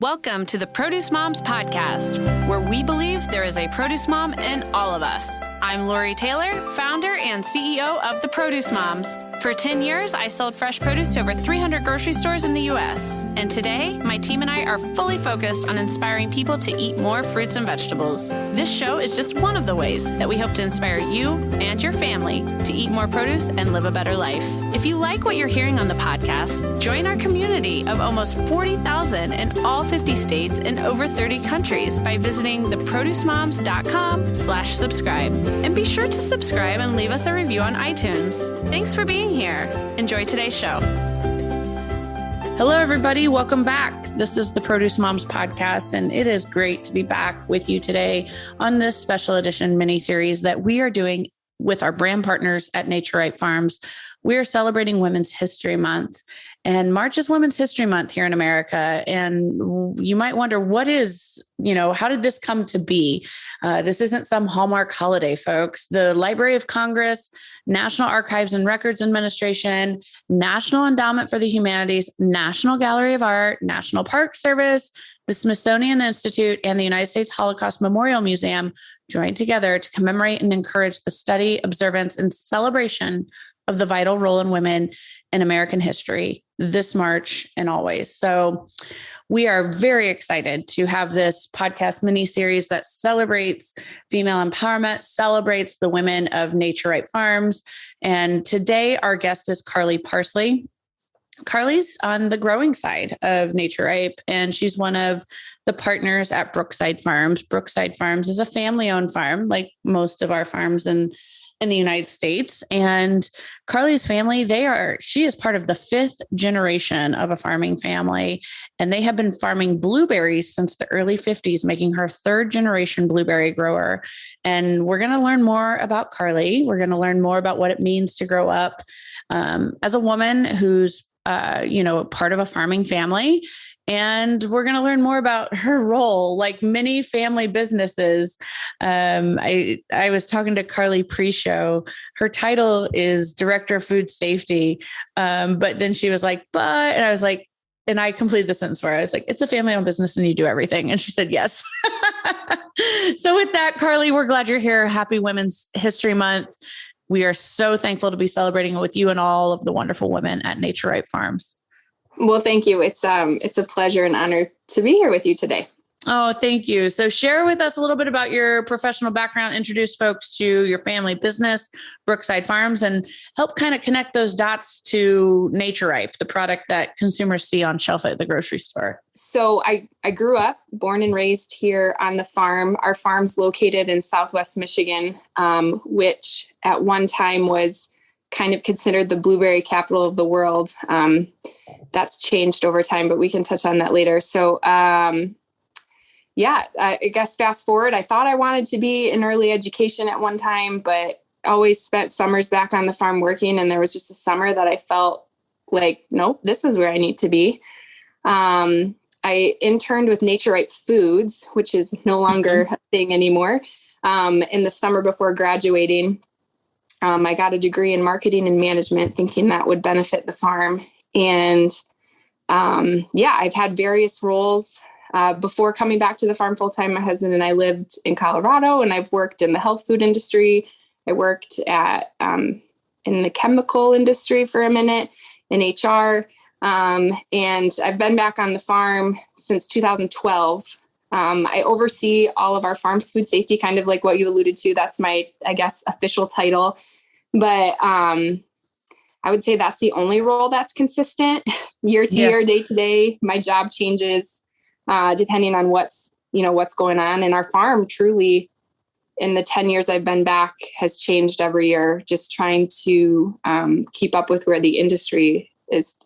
Welcome to the Produce Moms Podcast, where we believe there is a produce mom in all of us. I'm Lori Taylor, founder and CEO of the Produce Moms. For 10 years, I sold fresh produce to over 300 grocery stores in the U.S. And today, my team and I are fully focused on inspiring people to eat more fruits and vegetables. This show is just one of the ways that we hope to inspire you and your family to eat more produce and live a better life. If you like what you're hearing on the podcast, join our community of almost 40,000 in all 50 states and over 30 countries by visiting theproducemoms.com/subscribe. And be sure to subscribe and leave us a review on iTunes. Thanks for being here. Enjoy today's show. Hello, everybody. Welcome back. This is the Produce Moms Podcast, and it is great to be back with you today on this special edition mini-series that we are doing with our brand partners at Natureripe Farms. We are celebrating Women's History Month, and March is Women's History Month here in America. And you might wonder, how did this come to be? This isn't some Hallmark holiday, folks. The Library of Congress, National Archives and Records Administration, National Endowment for the Humanities, National Gallery of Art, National Park Service, the Smithsonian Institute, and the United States Holocaust Memorial Museum joined together to commemorate and encourage the study, observance, and celebration of the vital role in women in American history this March and always. So we are very excited to have this podcast mini-series that celebrates female empowerment, celebrates the women of Natureripe Farms. And today our guest is Carley Parsley. Carley's on the growing side of Natureripe, and she's one of the partners at Brookside Farms. Brookside Farms is a family-owned farm, like most of our farms in the United States. And Carley's family, she is part of the 5th generation of a farming family, and they have been farming blueberries since the early 50s, making her 3rd generation blueberry grower. And we're going to learn more about Carley. We're going to learn more about what it means to grow up as a woman who's part of a farming family. And we're going to learn more about her role, like many family businesses. I was talking to Carley pre-show. Her title is Director of Food Safety. But then she was like, and I was like, and I completed the sentence for her. I was like, it's a family-owned business and you do everything. And she said, yes. So with that, Carley, we're glad you're here. Happy Women's History Month. We are so thankful to be celebrating it with you and all of the wonderful women at Natureripe Farms. Well, thank you. It's a pleasure and honor to be here with you today. Oh, thank you. So share with us a little bit about your professional background, introduce folks to your family business, Brookside Farms, and help kind of connect those dots to Natureripe, the product that consumers see on shelf at the grocery store. So I grew up, born and raised here on the farm. Our farm's located in Southwest Michigan, which at one time was kind of considered the blueberry capital of the world. That's changed over time, but we can touch on that later. So, I guess fast forward, I thought I wanted to be in early education at one time, but always spent summers back on the farm working. And there was just a summer that I felt like, nope, this is where I need to be. I interned with Natureripe Foods, which is no longer a thing anymore. In the summer before graduating, I got a degree in marketing and management, thinking that would benefit the farm. And I've had various roles. Before coming back to the farm full-time, my husband and I lived in Colorado, and I've worked in the health food industry. I worked in the chemical industry for a minute, in HR. And I've been back on the farm since 2012. I oversee all of our farm's food safety, kind of like what you alluded to. That's my, I guess, official title. But I would say that's the only role that's consistent year to year, day to day. My job changes depending on what's going on. And our farm truly, in the 10 years I've been back, has changed every year, just trying to keep up with where the industry is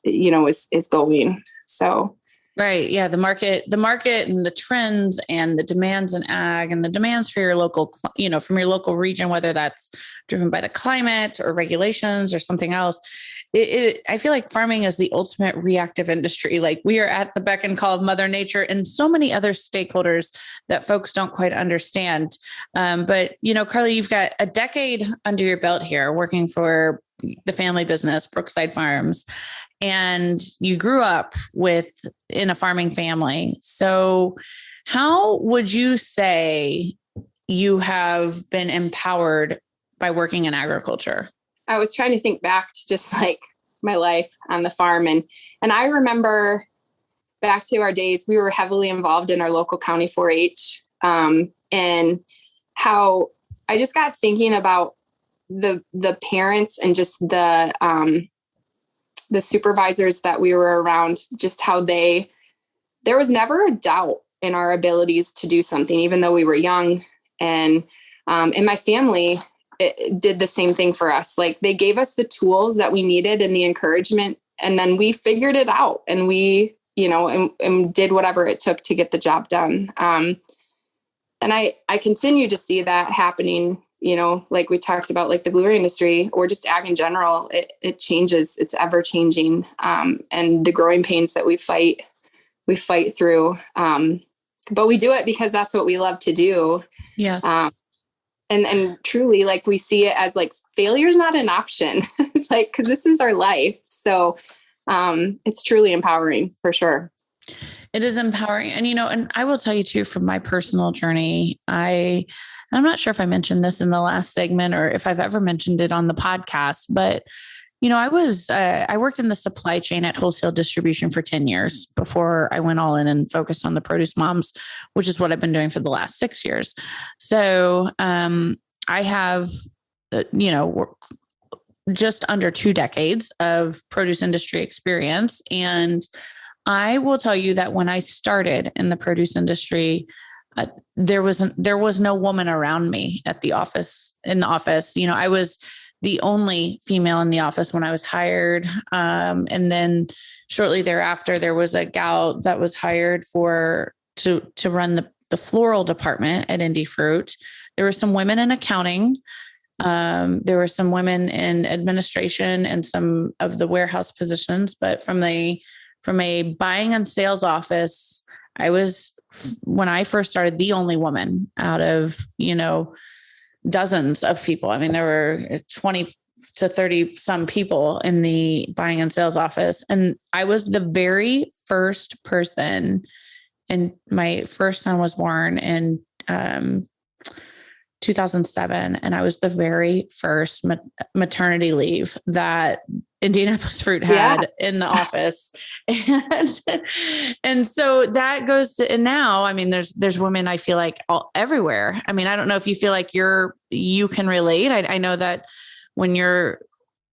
going. So. Right. Yeah. The market and the trends and the demands in ag and the demands for your local, from your local region, whether that's driven by the climate or regulations or something else. I feel like farming is the ultimate reactive industry. Like we are at the beck and call of Mother Nature and so many other stakeholders that folks don't quite understand. But Carley, you've got a decade under your belt here working for the family business, Brookside Farms. and you grew up in a farming family. So how would you say you have been empowered by working in agriculture? I was trying to think back to just like my life on the farm. And I remember back to our days, we were heavily involved in our local county 4-H, and how I just got thinking about the parents and just the supervisors that we were around, just how there was never a doubt in our abilities to do something, even though we were young. And in my family, it did the same thing for us. Like they gave us the tools that we needed and the encouragement, and then we figured it out, and we, and did whatever it took to get the job done. And I continue to see that happening, like we talked about, like the blueberry industry or just ag in general, it changes, it's ever changing. And the growing pains that we fight through. But we do it because that's what we love to do. Yes. And truly, like we see it as like failure is not an option, like, cause this is our life. So, it's truly empowering for sure. It is empowering. And, and I will tell you too, from my personal journey, I'm not sure if I mentioned this in the last segment or if I've ever mentioned it on the podcast, but, I worked in the supply chain at wholesale distribution for 10 years before I went all in and focused on the Produce Moms, which is what I've been doing for the last 6 years. So, I have, just under 2 decades of produce industry experience. And I will tell you that when I started in the produce industry, there was no woman around me in the office. I was the only female in the office when I was hired. And then shortly thereafter, there was a gal that was hired to run the floral department at Indie Fruit. There were some women in accounting. There were some women in administration and some of the warehouse positions, but from a buying and sales office, I was, when I first started, the only woman out of, dozens of people. I mean, there were 20 to 30 some people in the buying and sales office. And I was the very first person, and my first son was born in, 2007. And I was the very first maternity leave that Indianapolis Fruit had in the office. And so that goes to, and now, I mean, there's women, I feel like everywhere. I mean, I don't know if you feel like you can relate. I know that when you're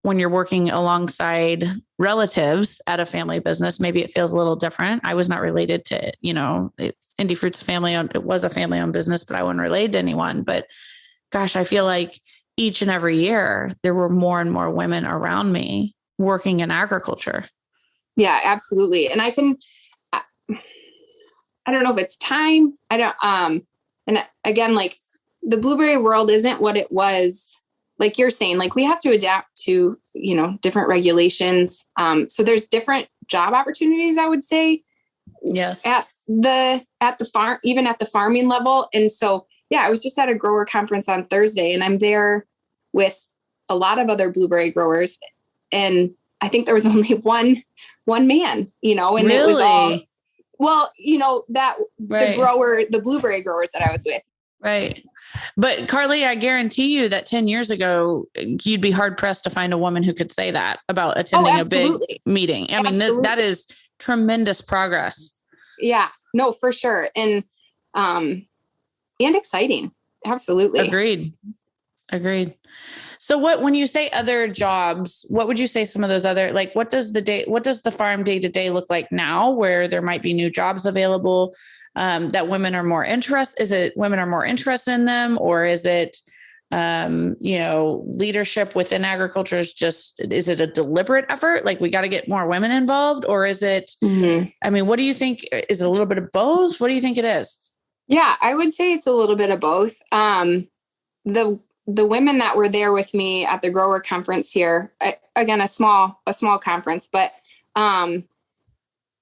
working alongside relatives at a family business, maybe it feels a little different. I was not related to, Indie Fruit's it was a family owned business, but I wasn't related to anyone. But gosh, I feel like each and every year there were more and more women around me working in agriculture. Yeah, absolutely. And I don't know if it's time. And again, like the blueberry world isn't what it was. Like you're saying, like we have to adapt to, different regulations. So there's different job opportunities, I would say. Yes. At the farm, even at the farming level. And so, yeah, I was just at a grower conference on Thursday, and I'm there with a lot of other blueberry growers. And I think there was only one man, and really? It was all, well, that right. the blueberry growers that I was with. Right. But Carley, I guarantee you that 10 years ago, you'd be hard pressed to find a woman who could say that about attending a big meeting. I mean, that is tremendous progress. Yeah, no, for sure. And exciting. Absolutely. Agreed. So when you say other jobs, what would you say some of those other, like, what does the farm day to day look like now, where there might be new jobs available, that women are more interested? Is it women are more interested in them, or is it, leadership within agriculture is it a deliberate effort? Like we got to get more women involved, or is it, I mean, what do you think? Is it a little bit of both? What do you think it is? Yeah, I would say it's a little bit of both. The women that were there with me at the grower conference here, again, a small conference, but,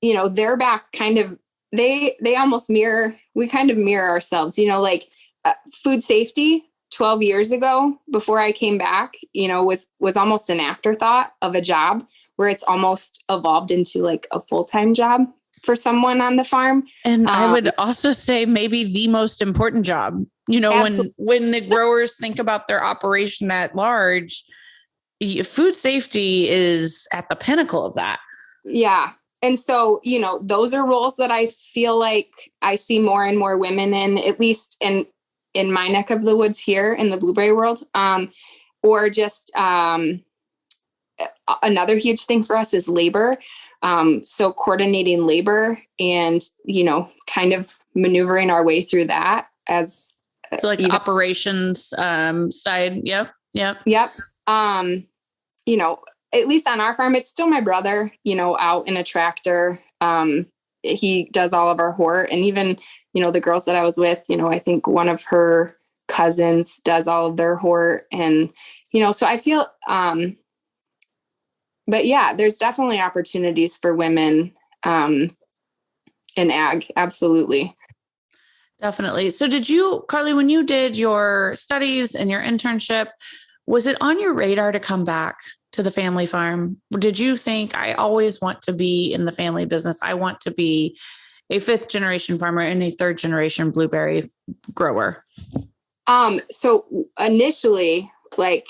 they're back kind of, they almost we kind of mirror ourselves, like food safety 12 years ago before I came back, was almost an afterthought of a job, where it's almost evolved into like a full-time job for someone on the farm. And I would also say maybe the most important job, when the growers think about their operation at large, food safety is at the pinnacle of that. Yeah. And so, those are roles that I feel like I see more and more women in, at least in my neck of the woods here in the blueberry world. Or just another huge thing for us is labor. So coordinating labor and, kind of maneuvering our way through that as the operations side. Yep. Yep. At least on our farm, it's still my brother, out in a tractor. He does all of our hort, and even, the girls that I was with, I think one of her cousins does all of their hort, and, so I feel, but yeah, there's definitely opportunities for women, in ag. Absolutely. Definitely. So did you, Carley, when you did your studies and your internship, was it on your radar to come back to the family farm? Did you think, I always want to be in the family business? I want to be a 5th generation farmer and a 3rd generation blueberry grower? So initially, like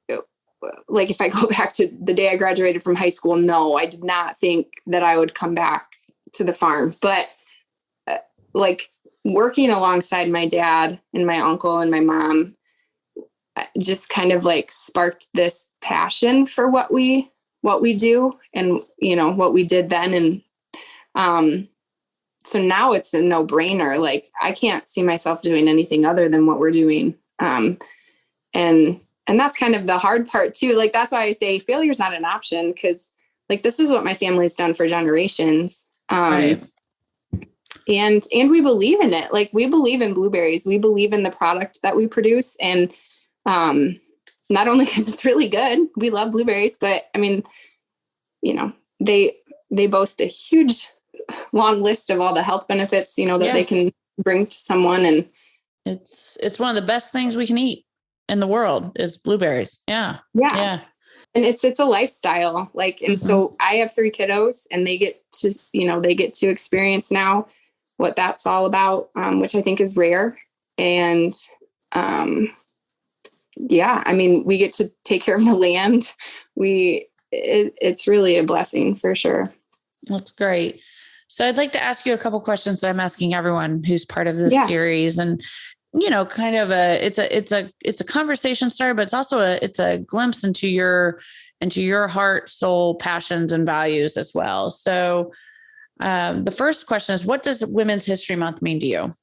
if I go back to the day I graduated from high school, no, I did not think that I would come back to the farm, but working alongside my dad and my uncle and my mom just kind of sparked this passion for what we do and, what we did then. And, so now it's a no-brainer. I can't see myself doing anything other than what we're doing. And that's kind of the hard part too. That's why I say failure is not an option, because this is what my family's done for generations. Right. And we believe in it. We believe in blueberries. We believe in the product that we produce. And, not only because it's really good, we love blueberries, but I mean, they boast a huge long list of all the health benefits, that they can bring to someone. And it's one of the best things we can eat in the world is blueberries. Yeah. And it's a lifestyle. And so I have 3 kiddos, and they get to experience now what that's all about, which I think is rare. And, I mean, we get to take care of the land. It's really a blessing for sure. That's great. So I'd like to ask you a couple questions that I'm asking everyone who's part of this series, and, kind of it's a conversation starter, but it's also it's a glimpse into your heart, soul, passions, and values as well. So the first question is, what does Women's History Month mean to you?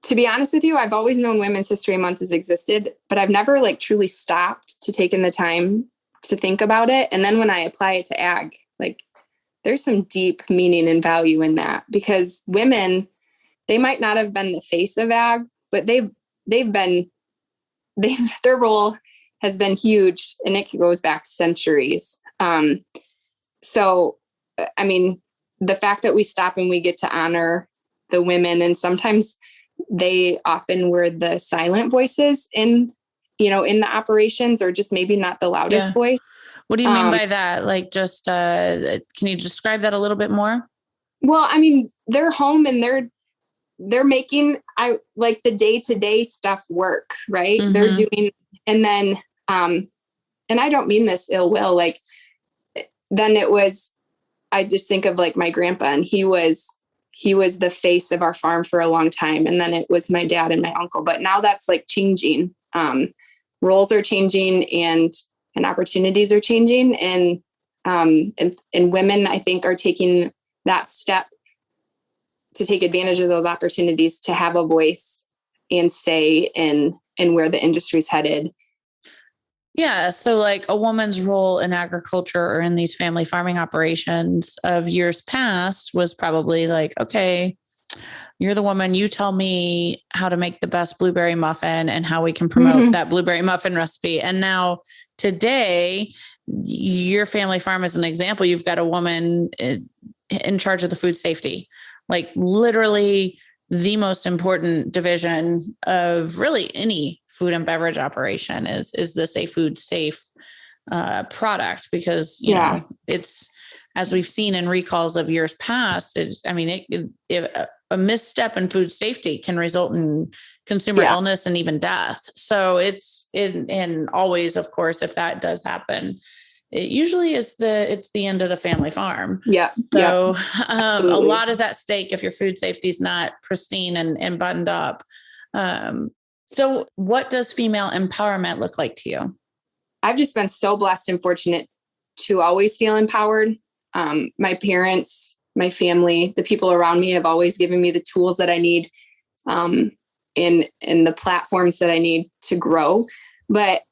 To be honest with you, I've always known Women's History Month has existed, but I've never truly stopped to take in the time to think about it. And then when I apply it to ag, there's some deep meaning and value in that, because women, they might not have been the face of ag, but their role has been huge, and it goes back centuries. So, I mean, the fact that we stop and we get to honor the women, and sometimes they often were the silent voices in the operations, or just maybe not the loudest voice. What do you mean by that? Can you describe that a little bit more? Well, I mean, they're home and they're making the day-to-day stuff work, right? Mm-hmm. They're doing, and then, and I don't mean this ill will, then it was, I just think of my grandpa, and he was the face of our farm for a long time. And then it was my dad and my uncle, but now that's changing. Roles are changing, and opportunities are changing. And women, I think, are taking that step to take advantage of those opportunities to have a voice and say in where the industry is headed. Yeah. So a woman's role in agriculture or in these family farming operations of years past was probably okay, you're the woman, you tell me how to make the best blueberry muffin and how we can promote that blueberry muffin recipe. And now today, your family farm is an example. You've got a woman in charge of the food safety, literally the most important division of really any food and beverage operation. Is this a food safe product, because, you know, it's, as we've seen in recalls of years past, a misstep in food safety can result in consumer illness and even death. So and always, of course, if that does happen, it usually is it's the end of the family farm. Yeah. So a lot is at stake if your food safety is not pristine and buttoned up. So what does female empowerment look like to you? I've just been so blessed and fortunate to always feel empowered. My parents, my family, the people around me have always given me the tools that I need, in the platforms that I need to grow. But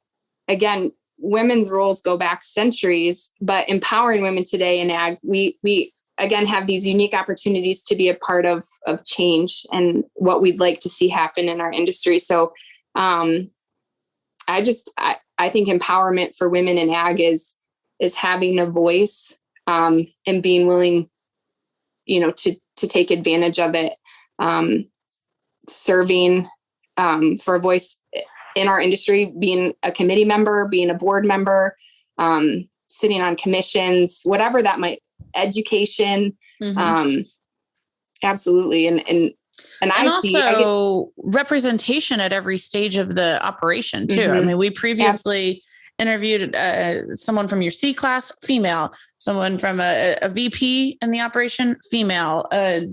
again, women's roles go back centuries, but empowering women today in ag, we again have these unique opportunities to be a part of change and what we'd like to see happen in our industry. So, I think empowerment for women in ag is having a voice, and being willing, you know, to take advantage of it, serving, for a voice in our industry, being a committee member, being a board member, sitting on commissions, whatever that might, education. Absolutely. And also representation at every stage of the operation too. I mean, we previously interviewed someone from your C class, female, someone from a VP in the operation, female, a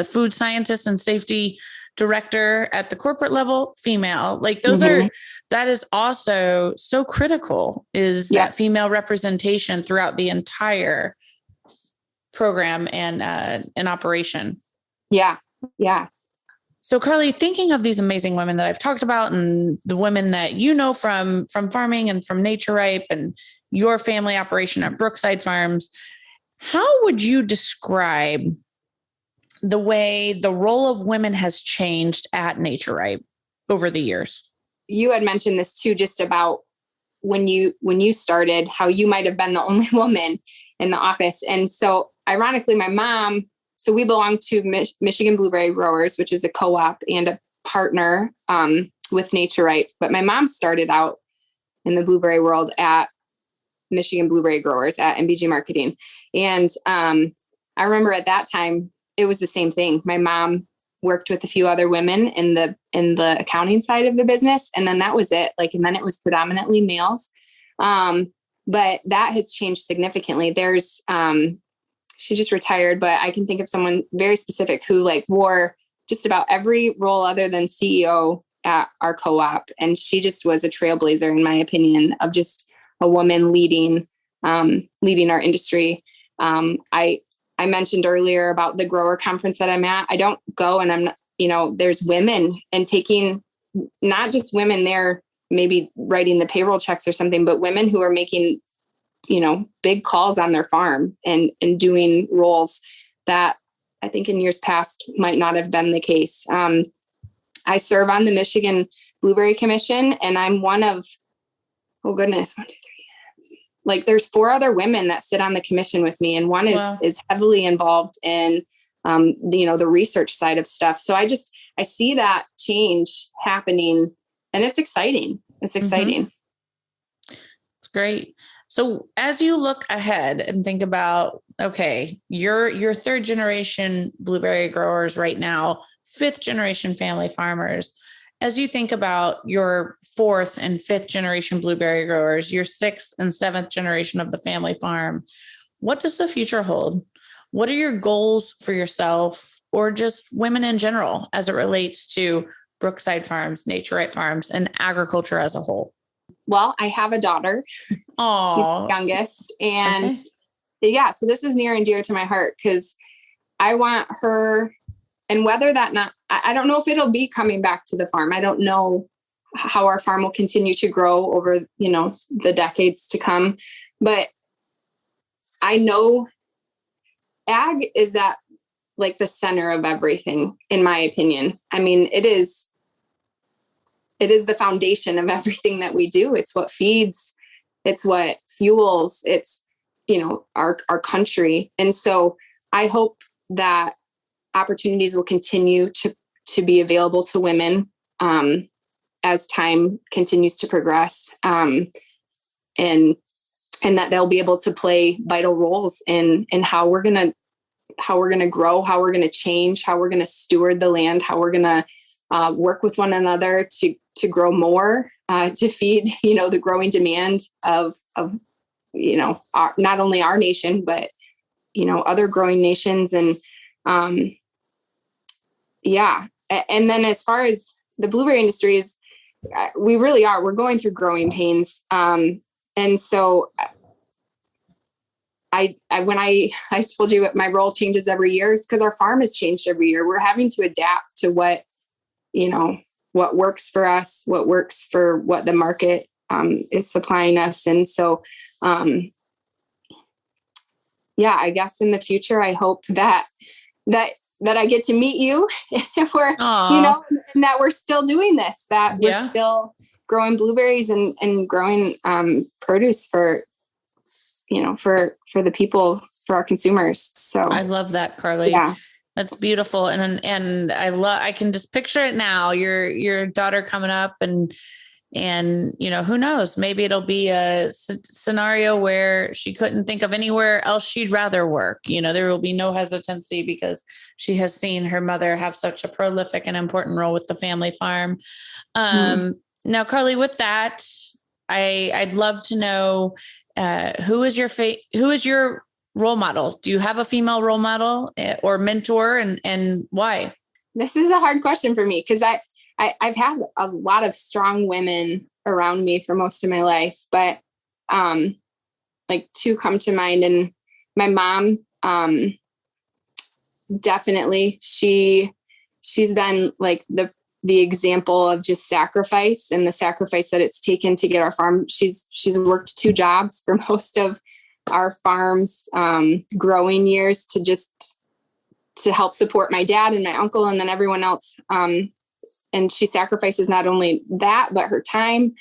food scientist and safety director at the corporate level, female. Like those that is also so critical, is that female representation throughout the entire program and in operation. Yeah. So Carley, thinking of these amazing women that I've talked about and the women that you know from farming and from Natureripe and your family operation at Brookside Farms, how would you describe the way the role of women has changed at Natureripe over the years? You had mentioned this too, just about when you started, how you might have been the only woman in the office. And so ironically, my mom, so we belong to Michigan Blueberry Growers, which is a co-op and a partner with Natureripe. But my mom started out in the blueberry world at Michigan Blueberry Growers at MBG Marketing. And I remember at that time, it was the same thing. My mom worked with a few other women in the accounting side of the business. And then that was it. And then it was predominantly males. But that has changed significantly. There's, she just retired, but I can think of someone very specific who wore just about every role other than CEO at our co-op. And she just was a trailblazer, in my opinion, of just a woman leading our industry. I mentioned earlier about the grower conference that I'm at. I don't go, and I'm not, there's women, and taking not just women there, maybe writing the payroll checks or something, but women who are making, big calls on their farm and doing roles that I think in years past might not have been the case. I serve on the Michigan Blueberry Commission, and I'm one of, oh goodness, 1, 2, 3. There's 4 other women that sit on the commission with me, and one is heavily involved in, the research side of stuff. So I see that change happening, and it's exciting. It's exciting. It's great. So as you look ahead and think about, okay, you're 3rd generation blueberry growers right now, 5th generation family farmers. As you think about your 4th and 5th generation blueberry growers, your 6th and 7th generation of the family farm, what does the future hold? What are your goals for yourself, or just women in general, as it relates to Brookside Farms, Natureripe Farms, and agriculture as a whole? Well, I have a daughter. Aww. She's the youngest. And so this is near and dear to my heart, because I want her, and whether that not, I don't know if it'll be coming back to the farm. I don't know how our farm will continue to grow over, the decades to come. But I know ag is that the center of everything, in my opinion. I mean, it is the foundation of everything that we do. It's what feeds, it's what fuels, it's, our country. And so I hope that opportunities will continue to be available to women as time continues to progress. And and that they'll be able to play vital roles in how we're going to grow, how we're going to change, how we're going to steward the land, how we're going to work with one another to grow more, to feed, the growing demand of not only our nation, but, other growing nations. And, and then as far as the blueberry industry is, we're going through growing pains. And so when I told you my role changes every year, it's because our farm has changed every year. We're having to adapt to what works for us, what works for what the market is supplying us. And so, I guess in the future, I hope that I get to meet you if we're, and that we're still doing this, that we're still growing blueberries and growing produce for the people, for our consumers. So I love that, Carley. Yeah. That's beautiful. And I can just picture it now, your daughter coming up and who knows, maybe it'll be a scenario where she couldn't think of anywhere else she'd rather work. There will be no hesitancy because she has seen her mother have such a prolific and important role with the family farm. Now, Carley, with that, I'd love to know, who is your role model? Do you have a female role model or mentor, and why? This is a hard question for me because I've had a lot of strong women around me for most of my life, but like two come to mind. And my mom, definitely, she's been like the example of just sacrifice and the sacrifice that it's taken to get our farm. She's worked 2 jobs for most of our farm's growing years to help support my dad and my uncle and then everyone else. And she sacrifices not only that, but her time.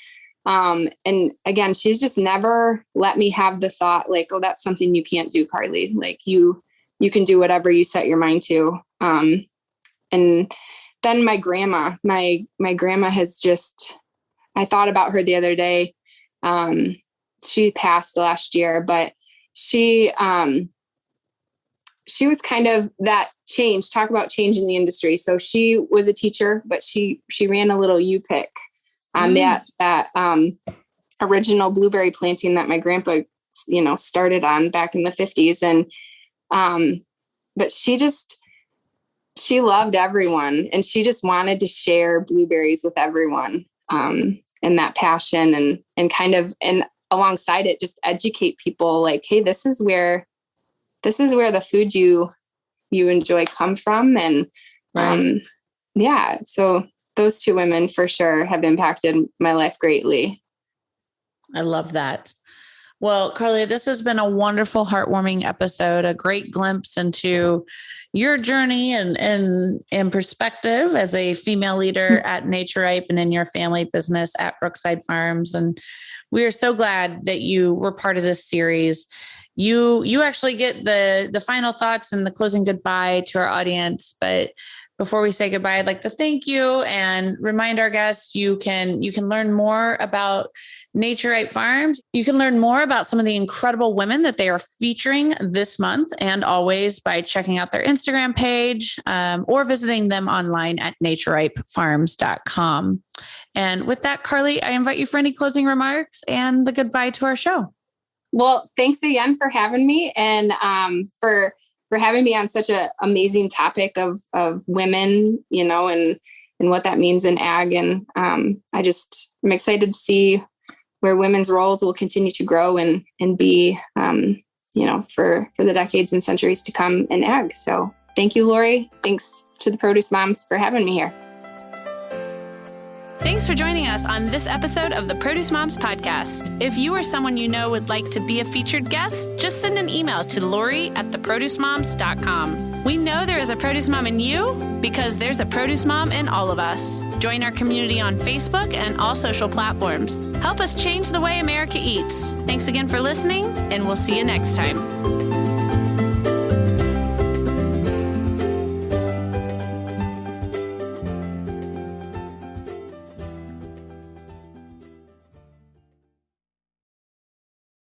And again, she's just never let me have the thought like, oh, that's something you can't do, Carley. Like you can do whatever you set your mind to. And then my grandma has I thought about her the other day. She passed last year, but she was kind of that change, talk about change in the industry. So she was a teacher, but she ran a little U-pick on that original blueberry planting that my grandpa, started on back in the 50s. And, but she loved everyone and she just wanted to share blueberries with everyone. And that passion and kind of, and alongside it, just educate people like, hey, this is where the food you enjoy come from. And, so those 2 women for sure have impacted my life greatly. I love that. Well, Carley, this has been a wonderful, heartwarming episode, a great glimpse into your journey and perspective as a female leader at Natureripe and in your family business at Brookside Farms. And we are so glad that you were part of this series. You actually get the final thoughts and the closing goodbye to our audience. But before we say goodbye, I'd like to thank you and remind our guests you can learn more about Natureripe Farms. You can learn more about some of the incredible women that they are featuring this month and always by checking out their Instagram page or visiting them online at natureripefarms.com. And with that, Carley, I invite you for any closing remarks and the goodbye to our show. Well, thanks again for having me and for having me on such an amazing topic of women, and what that means in ag. And I'm excited to see where women's roles will continue to grow and be, for the decades and centuries to come in ag. So thank you, Lori. Thanks to the Produce Moms for having me here. Thanks for joining us on this episode of the Produce Moms podcast. If you or someone you know would like to be a featured guest, just send an email to lori@theproducemoms.com. We know there is a produce mom in you because there's a produce mom in all of us. Join our community on Facebook and all social platforms. Help us change the way America eats. Thanks again for listening, and we'll see you next time.